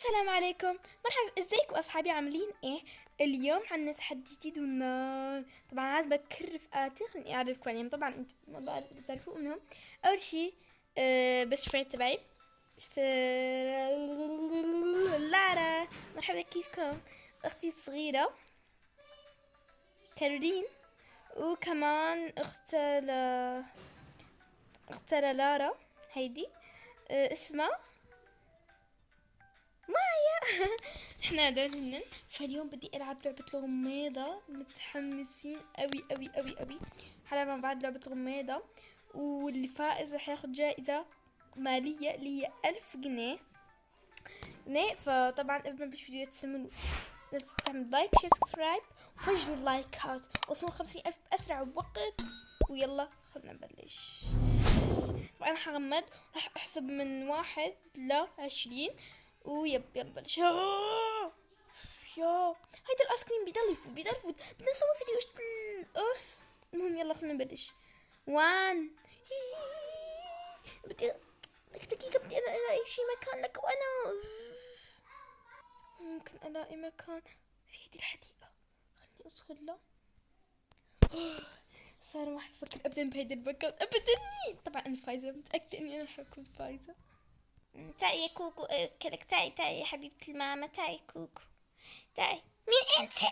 السلام عليكم، مرحبا، ازيكم اصحابي؟ عاملين ايه؟ اليوم عنا تحدي جديد والنار. طبعا عايز بكر رفقاتي، خليني اعرفكم عليهم. طبعا انتم ما بعرف اذا بتعرفوا منهم. اول شي بس فريند تبعي لارا. مرحبا، كيفكم؟ اختي الصغيرة كارولين، وكمان اختها لارا، هيدي اسمها احنا هدول هنن. فاليوم بدي العب لعبة الغميضة، متحمسين اوي اوي اوي اوي. حلقة مع بعض لعبة غميضة، واللي فائز رح ياخد جائزة مالية اللي هي 1000 جنيه. فطبعا قبل ما نبلش فيديو تسمنوا، لا تنسوا تعملوا لايك شير سبسكرايب وفجروا اللايكات، وصلوا 50,000 بأسرع وقت. ويلا خلنا نبلش. طبعا حغمد، راح احسب من 1 ل 20، ويب يلا بلش. يا هيدا الايس كريم بيضل يفوت. بدنا نسوي فيديو اوف. المهم يلا خلينا نبلش. وان بدي لك دقيقة، بدي انا الاقي شي مكان لك، وانا ممكن الاقي مكان في هيدي الحديقة. خليني ادخل. صار ما حتفكر ابدا بهيدا المكان ابدا. طبعا انا فايزة، متأكدة اني انا حكون فايزة. تعي يا كوكو، كلك تعي يا حبيبة الماما، تعي كوكو تعي. مين انتي؟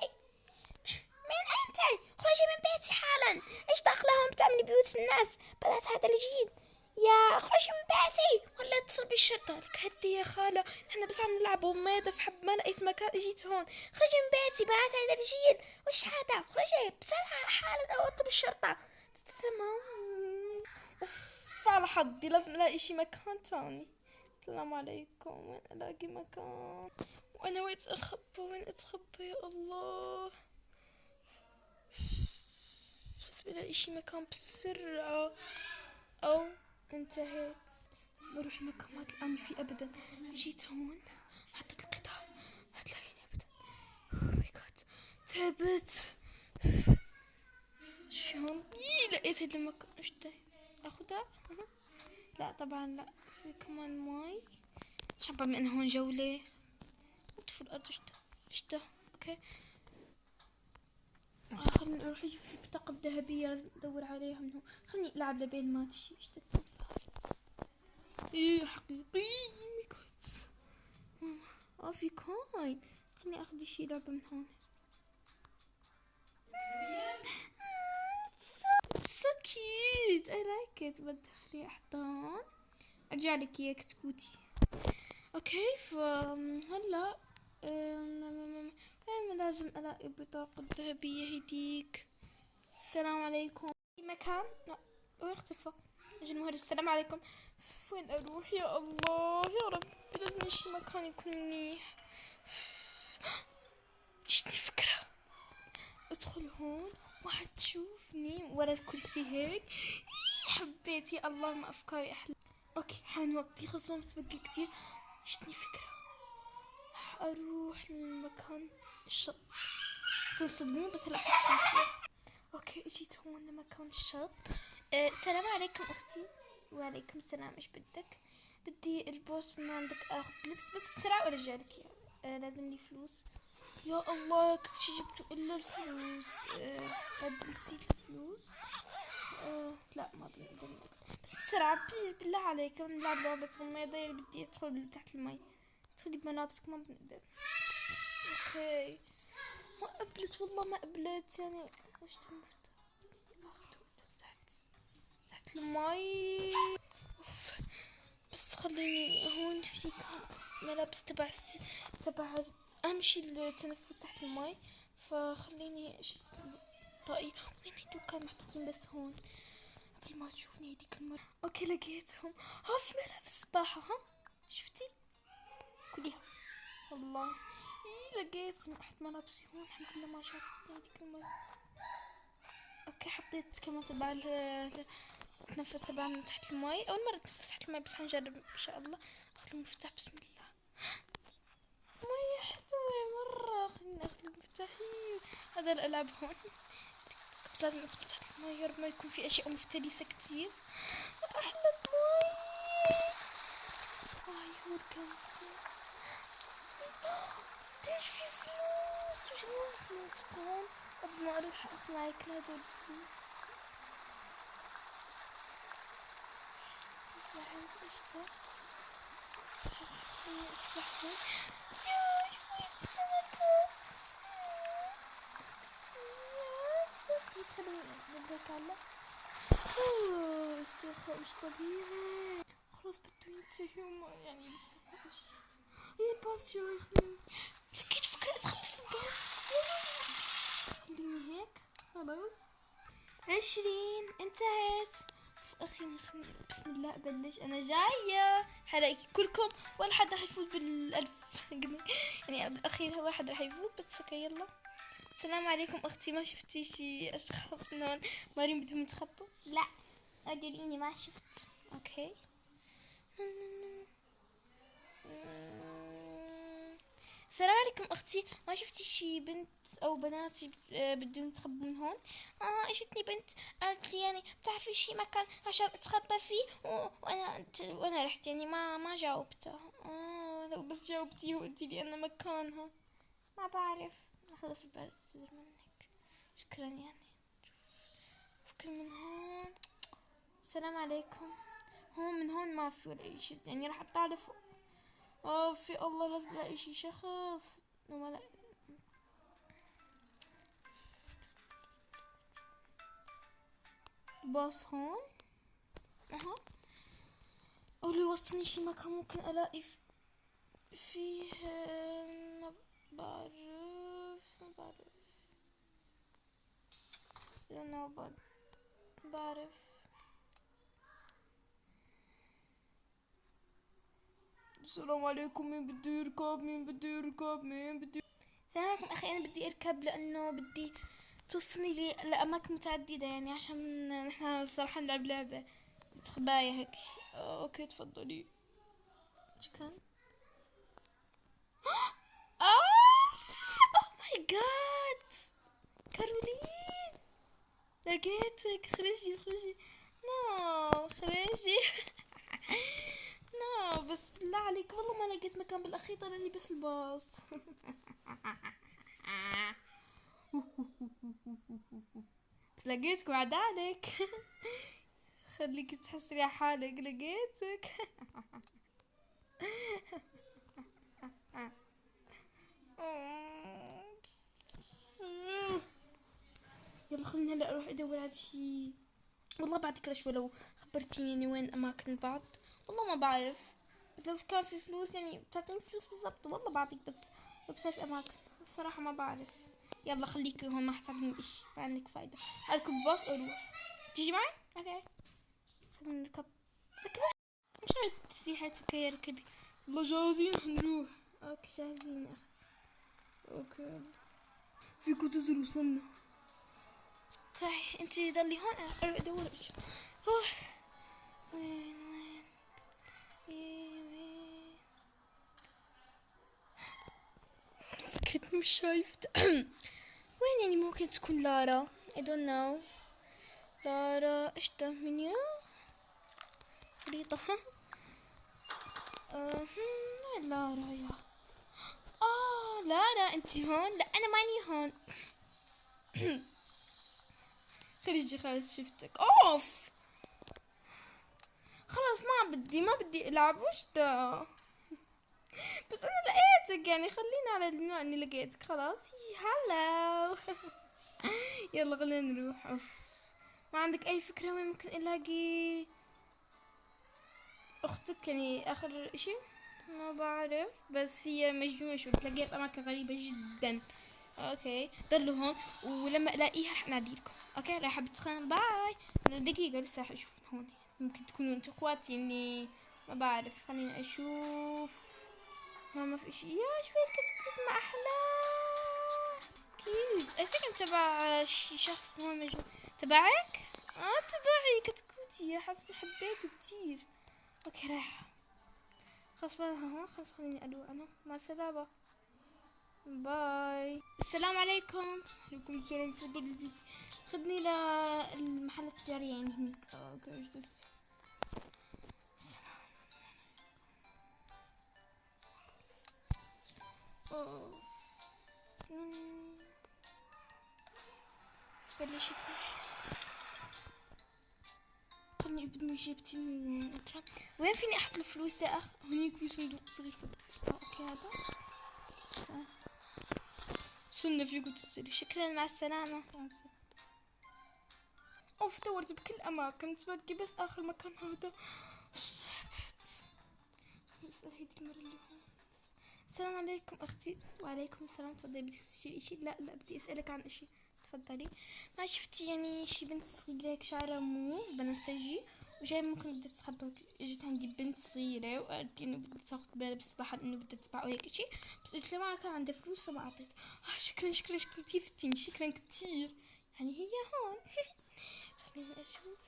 مين انتي؟ خرجي من بيتي حالا. ايش داخله هون بتعملي بيوت الناس؟ بنات هذا الجيل. يا خرجي من بيتي ولا اتصل بالشرطة. لك هدي يا خالة، احنا بس عم نلعب وميضة في حب ما لقيت مكان اجيت هون. خرجي من بيتي بنات هذا الجيل. وش هذا؟ خرجي بسرعة حالا او اطلب الشرطة. تمام. اوف على حظي، لازم الاقي شي مكان تاني. السلام عليكم، وين الاقي مكان؟ وانا وين اتخبى يا الله؟ بس بلاقي شي مكان بسرعة. او انتهيت. لازم اروح المكان ما تلقاني فيه ابدا. جيت هون حطيت القطع، هتلاقيني ابدا. ماي جاد، تعبت. شلون لقيت هذا المكان؟ ايش ده؟ اخدها؟ لا طبعا لا. في كمان ماي. مش عم بعمل انا هون جولة. اطفوا الارض. ايش ده؟ اوكي. خليني اروح اجيب في بطاقة ذهبية، لازم ادور عليها من هون. خليني العب لبين ما تشي. ايش ده التمثال؟ ايه حقيقي. ماي جاد. في كوين. خليني اخذ شي لعبة من هون. It's so cute. I like it. بدي احضان. ارجع لك اياه كتكوتي. اوكي هلا لازم الاقي بطاقة ذهبية هديك. السلام عليكم. في مكان؟ لا، وين اختفى؟ اجي المهرج. السلام عليكم. وين اروح يا الله يا رب؟ لازم شي مكان يكون منيح. جتني فكرة. ادخل هون ما حتشوفني ورا الكرسي هيك. حبيت يا الله، ما افكاري احلى. اوكي حان وقتي، خلصوا متبقي كتير. جتني فكرة، اروح للمكان الشط. تصدمون بس هلا حكي. اوكي اجيت هون لمكان الشط. السلام عليكم اختي. وعليكم السلام، ايش بدك؟ بدي البوس من عندك، اخذ لبس بس بسرعة وارجع لك اياه. لازم لي فلوس. يا الله كل شي جبته الا الفلوس. بعد نسيت الفلوس. لا ما بنقدر بس بسرعة بليز بالله عليكم نلعب لعبة غميضة. يعني بدي ادخل تحت المي. ادخلي بملابسك، ما بنقدر. اوكي ما قبلت والله، ما قبلت يعني. ايش المفتاح؟ اخذه تحت المي. اوف. بس خليني هون في كان ملابس تبع اهم شي التنفس تحت المي. فخليني اشد طاقية. وين هيدول كانوا محطوطين بس هون قبل ما تشوفني هيديك المرة. اوكي لقيتهم. في ملابس سباحة. شفتي كليها والله. لقيت. خليني احط ملابسي هون. الحمد لله ما شافتني هيديك المرة. اوكي حطيت كمان تبع التنفس تبع من تحت المي. اول مرة اتنفس تحت المي، بس حنجرب ان شاء الله. اخذ المفتاح بسم الله. مية حلوة مرة. خليني اخذ المفتاحين. هذا الالعاب هون. بس لازم ادخل تحت المي يا رب ما يكون في اشياء مفترسة كتير. احلى مي. هون كان قديش في فلوس وشو تكون قبل ما اروح اطلع كل هدول الفلوس. بس لحظة ايش ده؟ خليني اسبح هون. يا شوية سمكة. خليني نبرك على استرخاء مش طبيعي. خلاص بده ينتهي وما يعني لسه ما اجيت. ايه الباص جاي خليني. اكيد فكرت اتخبى في الباص. خليني هيك خلاص. 20 انتهت. خليني بسم الله ابلش. انا جاية حلاقي كلكم ولا حد رح يفوز بال1000 جنيه يعني بالاخير واحد رح يفوز بس اوكي يلا. السلام عليكم اختي. ما شفتي شي اشخاص من هون مارين بدهم يتخبوا؟ لا ادري اني ما شفت. اوكي السلام عليكم اختي. ما شفتي شي بنت او بنات بدهم يتخبوا من هون؟ اجتني بنت قالت لي يعني بتعرفي شي مكان عشان اتخبى فيه وانا رحت يعني ما جاوبتها. لو بس جاوبتي وقلتي لي انا مكانها. ما بعرف. خلص بعتذر منك. شكرا يعني. فكر من هون. السلام عليكم. هون من هون ما في ولا اي شي يعني راح اطلع لفوق. في الله لازم الاقي شي شخص وما لا. باص هون اها. قولي وصلني شي مكان ممكن الاقي فيه ما بعرف لانه بعرف. السلام عليكم. مين بده يركب؟ السلام عليكم اخي. انا بدي اركب لانه بدي توصلني لي لاماكن متعدده يعني عشان نحن الصراحه نلعب لعبه خبايا هيك شي. اوكي تفضلي. شكرا. اوه ماي جاد كارولين لقيتك. خرجي. نو خرجي. نو بس بالله عليك والله ما لقيت مكان بالاخير طلع لي بس الباص. لقيتك بعد ذلك. خليك تحسري على حالك لقيتك. يلا خلينا هلا اروح ادور على شي. والله بعد كل شوي لو خبرتيني وين اماكن البعض والله ما بعرف. بس لو كان في فلوس يعني بتعطيني فلوس بالضبط والله بعطيك. بس لو بصير اماكن الصراحة ما بعرف. يلا خليكي هون ما حتساعدني بإشي ما عندك فايدة. اركب باص واروح. تيجي معي؟ اوكي خلينا نركب. لك ليش مش عارف تسيحي اوكي اركبي. والله جاهزين حنروح. اوكي جاهزين يا اخي. اوكي فيكو تزر وصلنا. تعي انتي ضلي هون انا ادور اشوف. وين فكرت مش شايفت. وين يعني ممكن تكون لارا. I don't know. لارا ايش ده منيو خريطة. وين لارا يا لارا انتي هون؟ لا انا ماني هون. خرجي خلاص شفتك. اوف خلاص ما بدي العب. وش ده؟ بس انا لقيتك يعني خلينا على النوع اني لقيتك خلاص. هلو. يلا خلينا نروح. ما عندك اي فكرة وين ممكن الاقي اختك يعني اخر اشي؟ ما بعرف بس هي مجنونة شو بتلاقيها في اماكن غريبة جدا. اوكي ضلوا هون ولما الاقيها رح ناديلكم. اوكي راح بتخان باي. دقيقة لسه رح اشوف هون ممكن تكونوا انتوا اخواتي اني ما بعرف. خليني اشوف. ما في اشي. يا شوية كتكوت ما احلى كيوت. اي ثينك تبع شخص هون مجنون. تبعك؟ تبعي كتكوتي. حبيته كتير. اوكي رايحة خلاص ما خلاص خليني ادور انا. مع السلامة باي. السلام عليكم. عليكم السلام. تفضل جلسي. خدني للمحل التجاري يعني هنيك. اوكي جلسي. السلام. بلشي فلوس. خلني ابن جبتي من اكرم. وين فيني احط الفلوس يا اخ؟ هنيك في صندوق صغير كده. اوكي هذا. سنة فيكم تسألي. شكرا مع السلامة. اوف دورت بكل اماكن تودي بس اخر مكان هذا. صعبت. نسأل هيدي المرة اللي هون. السلام عليكم اختي. وعليكم السلام. تفضلي بدك تشتري اشي؟ لا بدي اسألك عن اشي. تفضلي. ما شفتي يعني شي بنت صغيرة هيك شعرها موف بنفسجي وجاي ممكن بدها تخبرك. اجت عندي بنت صغيرة وقالت انه بدها تاخذ بالها بالسباحة انه بدها تسبح او هيك اشي، بس قلت لها ما كان عندها فلوس فما اعطيت. شكرا كثير فتيني. شكرا كثير. يعني هي هون. خليني اشوف.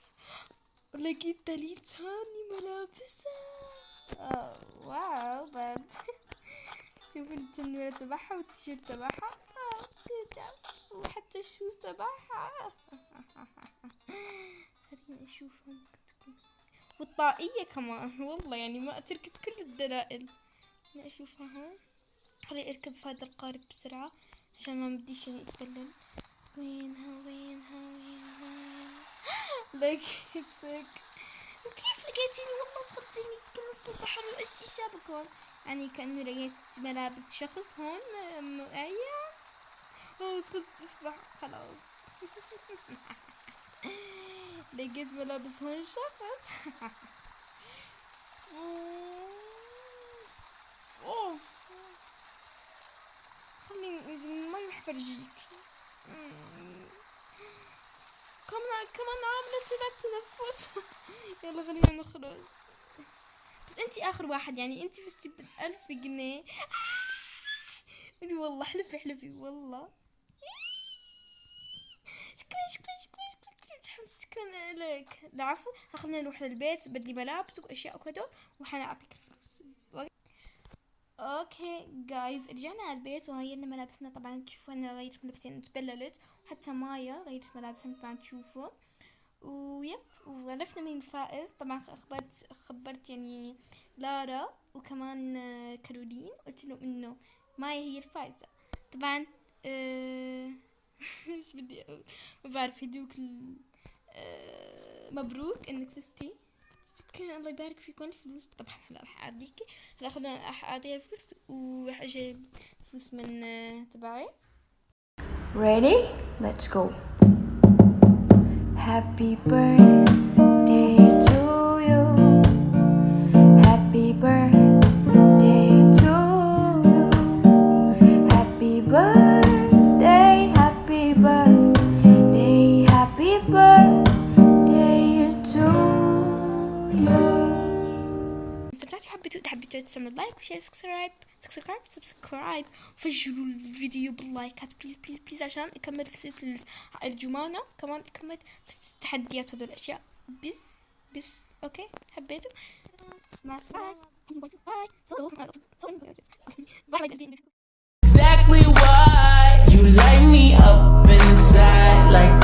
لقيت دليل تاني ملابسها. واو بد. شوفي التنورة تبعها والتيشيرت تبعها. وحتى الشوز تبعها. خليني اشوفها ممكن تكون. والطاقية كمان والله يعني ما تركت كل الدلائل. خليني اشوفها هون. خليني اركب في هذا القارب بسرعة عشان ما بديش يعني اتبلل. وينها لقيتك. وكيف لقيتيني؟ والله تخطيني كل الصبح انا ايش جابك هون؟ يعني كأنه لقيت ملابس شخص هون. ايوه تخط تصبح خلاص. لقيت ملابس هون شخص. اوف خليني انزل ما راح افرجيك. كمان عاملة تنفس. يلا خلينا نخرج. بس انتي اخر واحد يعني انتي فزتي ب1000 جنيه. والله حلفي والله. شكرا لك. العفو. خلينا نروح للبيت بدي ملابس واشياء وكدول وحنعطيك الفلوس. اوكي جايز رجعنا على البيت وغيرنا ملابسنا. طبعا تشوفوا انا غيرت ملابسي تبللت وحتى مايا غيرت ملابسها طبعا تشوفوا. ويب وعرفنا مين الفائز. طبعا خبرت يعني لارا وكمان كارولين. قلت لهم انه مايا هي الفائزة. طبعا ايش بدي اقول ما بعرف. يدوك مبروك انك فزتي. شكرا الله يبارك فيكم. الفلوس طبعا هلا راح اعطيكي. هلا راح اعطيها الفلوس وراح اجيب فلوس من تبعي. Ready? Let's go. Happy birthday to you. Happy birthday to you. Happy birthday, happy birthday, happy birthday to you. استمتعتوا حبيتوا تسموا لايك وشير سبسكرايب وفجروا الفيديو باللايكات بليز عشان اكمل في سلسلة الجمانة. كمان اكمل التحديات وهذول الاشياء. بس اوكي حبيتوا. مع السلامة. Exactly why you light me up inside like